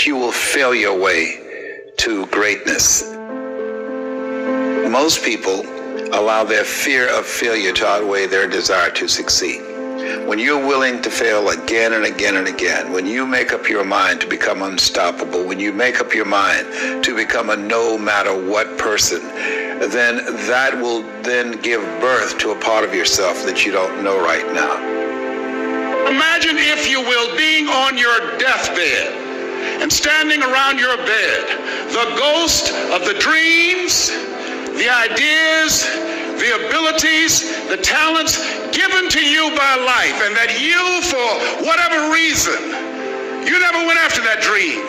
you will fail your way to greatness. Most people allow their fear of failure to outweigh their desire to succeed. When you're willing to fail again and again and again, when you make up your mind to become unstoppable, when you make up your mind to become a no matter what person, then that will then give birth to a part of yourself that you don't know right now. Imagine, if you will, being on your deathbed and standing around your bed, the ghost of the dreams, the ideas, the abilities, the talents given to you by life, and that you, for whatever reason, you never went after that dream.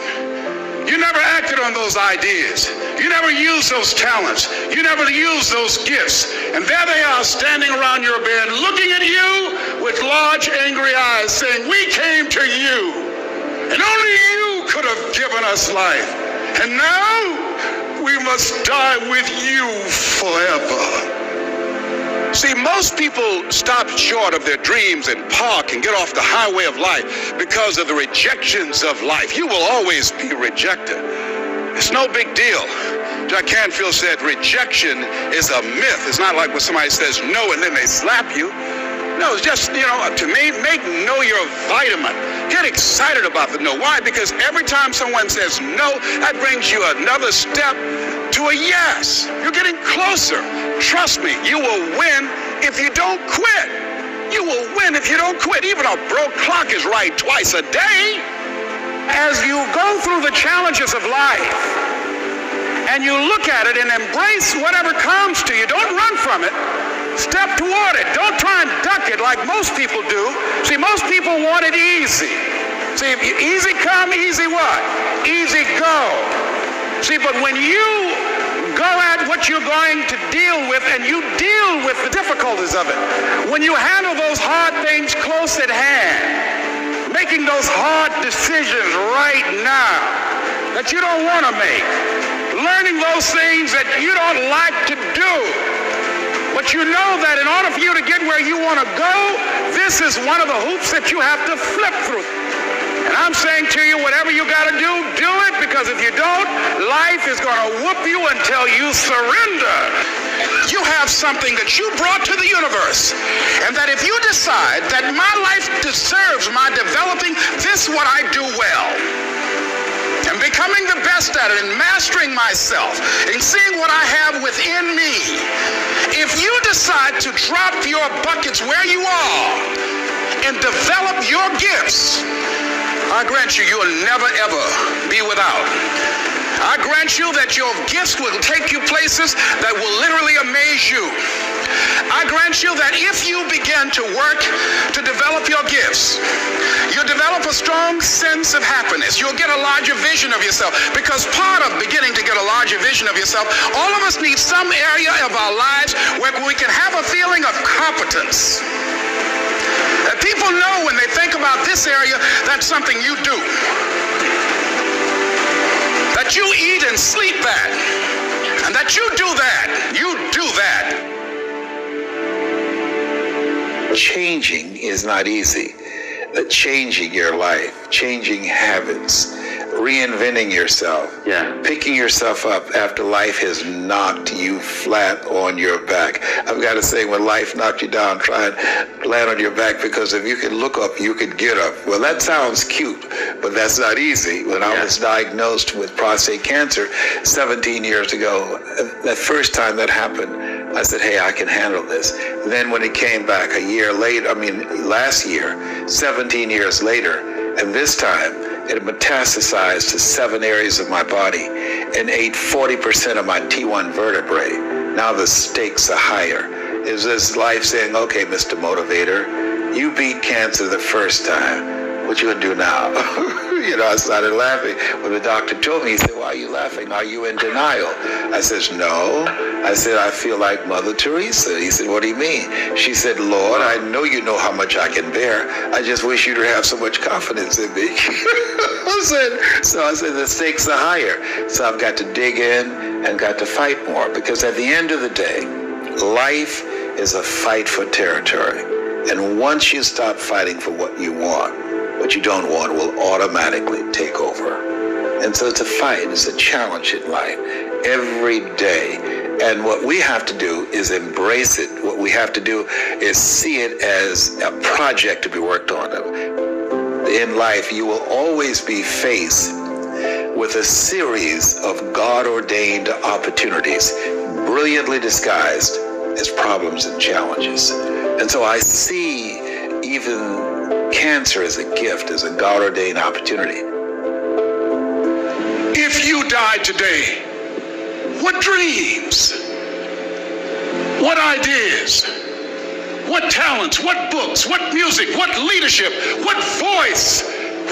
You never acted on those ideas. You never used those talents. You never used those gifts. And there they are standing around your bed looking at you with large angry eyes saying, "We came to you, and only you could have given us life. And now we must die with you forever." See, most people stop short of their dreams and park and get off the highway of life because of the rejections of life. You will always be rejected. It's no big deal. Jack Canfield said rejection is a myth. It's not like when somebody says no and then they slap you. No, it's just, to me, make no your vitamin. Get excited about the no. Why? Because every time someone says no, that brings you another step to a yes. You're getting closer. Trust me, you will win if you don't quit. You will win if you don't quit. Even a broke clock is right twice a day. As you go through the challenges of life and you look at it and embrace whatever comes to you, don't run from it. Step toward it. Don't try and duck it like most people do. See, most people want it easy. See, easy come, easy what? Easy go. See, but when you go at what you're going to deal with and you deal with the difficulties of it, when you handle those hard things close at hand, making those hard decisions right now that you don't want to make, learning those things that you don't like to do, but you know that in order for you to get where you want to go, this is one of the hoops that you have to flip through. And I'm saying to you, whatever you got to do it, because if you don't, life is going to whoop you until you surrender. You have something that you brought to the universe, and that if you decide that my life deserves my developing this what I do well, and becoming the best at it and mastering myself and seeing what I have within me, if you decide to drop your buckets where you are and develop your gifts, I grant you, you'll never ever be without. I grant you that your gifts will take you places that will literally amaze you. I grant you that if you begin to work to develop your gifts, you'll develop a strong sense of happiness. You'll get a larger vision of yourself, because part of beginning to get a larger vision of yourself, all of us need some area of our lives where we can have a feeling of competence. That people know when they think about this area, that's something you do. That you eat and sleep that. And that you do that. You do that. Changing is not easy. Changing your life, changing habits, reinventing yourself, picking yourself up after life has knocked you flat on your back. I've got to say, when life knocked you down, try and land on your back, because if you can look up, you can get up. Well, that sounds cute, but that's not easy. When I was diagnosed with prostate cancer 17 years ago, that first time that happened, I said, hey, I can handle this. Then when it came back a year later, last year, 17 years later, and this time it metastasized to 7 areas of my body and ate 40% of my T1 vertebrae. Now the stakes are higher. Is this life saying, okay, Mr. Motivator, you beat cancer the first time. What you gonna do now? I started laughing. When the doctor told me, he said, why are you laughing? Are you in denial? I said, no. I said, I feel like Mother Teresa. He said, what do you mean? She said, Lord, I know you know how much I can bear. I just wish you to have so much confidence in me. I said, the stakes are higher. So I've got to dig in and got to fight more, because at the end of the day, life is a fight for territory. And once you stop fighting for what you want, what you don't want will automatically take over. And so it's a fight, it's a challenge in life every day. And what we have to do is embrace it. What we have to do is see it as a project to be worked on. In life, you will always be faced with a series of God-ordained opportunities, brilliantly disguised as problems and challenges. And so I see even cancer as a gift, as a God-ordained opportunity. If you died today, what dreams, what ideas, what talents, what books, what music, what leadership, what voice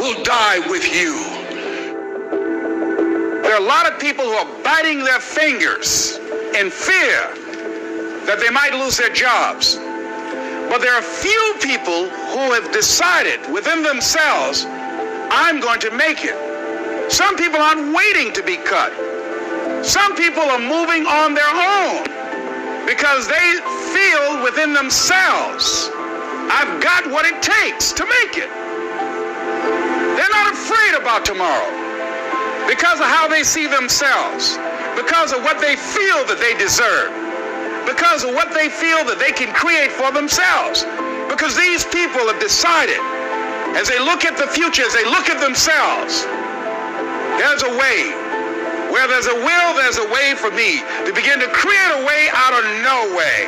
will die with you? There are a lot of people who are biting their fingers in fear that they might lose their jobs. But there are few people who have decided within themselves, I'm going to make it. Some people aren't waiting to be cut. Some people are moving on their own because they feel within themselves, I've got what it takes to make it. They're not afraid about tomorrow because of how they see themselves, because of what they feel that they deserve, because of what they feel that they can create for themselves. Because these people have decided, as they look at the future, as they look at themselves, there's a way. Where there's a will, there's a way for me to begin to create a way out of no way.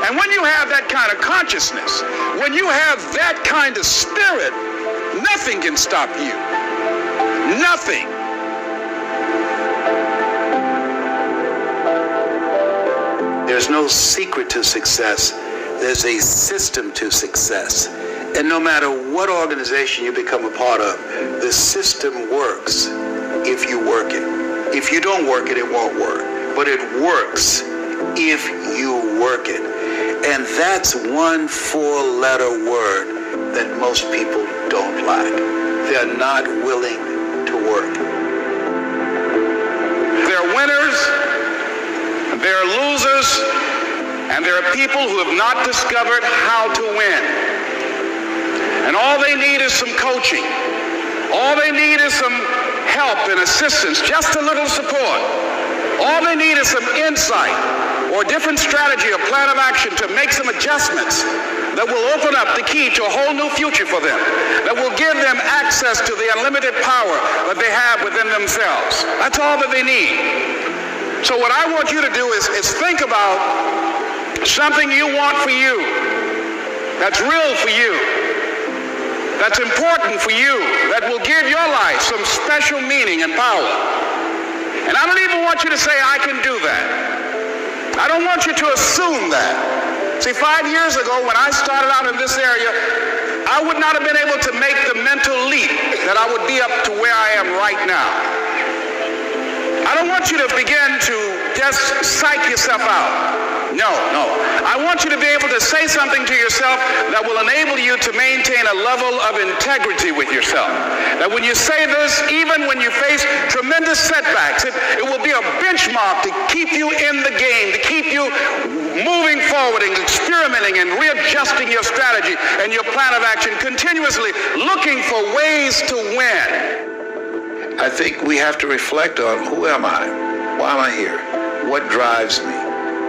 And when you have that kind of consciousness, when you have that kind of spirit, nothing can stop you. Nothing. There's no secret to success. There's a system to success. And no matter what organization you become a part of, the system works if you work it. If you don't work it, it won't work. But it works if you work it. And that's one four-letter word that most people don't like. They're not willing to work. There are winners, there are losers, and there are people who have not discovered how to win. And all they need is some coaching. All they need is some help and assistance, just a little support. All they need is some insight or different strategy or plan of action to make some adjustments that will open up the key to a whole new future for them, that will give them access to the unlimited power that they have within themselves. That's all that they need. So what I want you to do is think about something you want for you, that's real for you, that's important for you, that will give your life some special meaning and power. And I don't even want you to say, I can do that. I don't want you to assume that. See, 5 years ago when I started out in this area, I would not have been able to make the mental leap that I would be up to where I am right now. I don't want you to begin to just psych yourself out. No. I want you to be able to say something to yourself that will enable you to maintain a level of integrity with yourself. That when you say this, even when you face tremendous setbacks, it will be a benchmark to keep you in the game, to keep you moving forward and experimenting and readjusting your strategy and your plan of action, continuously looking for ways to win. I think we have to reflect on, who am I? Why am I here? What drives me?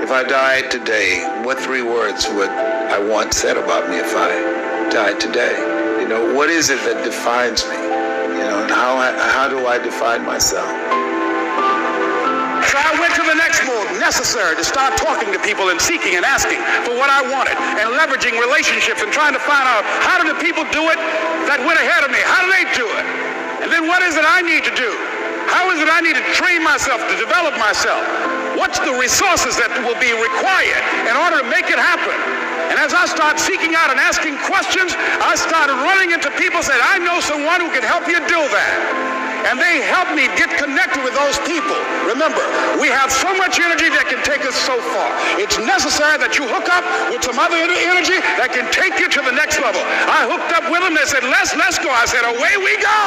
If I died today, what 3 words would I want said about me if I died today? You know, what is it that defines me? You know, and how do I define myself? So I went to the next move necessary to start talking to people and seeking and asking for what I wanted and leveraging relationships and trying to find out, how do the people do it that went ahead of me? How do they do it? And then what is it I need to do? How is it I need to train myself, to develop myself? What's the resources that will be required in order to make it happen? And as I start seeking out and asking questions, I started running into people who said, I know someone who can help you do that. And they helped me get connected with those people. Remember, we have so much energy that can take us so far. It's necessary that you hook up with some other energy that can take you to the next level. I hooked up with them. They said, let's go. I said, away we go.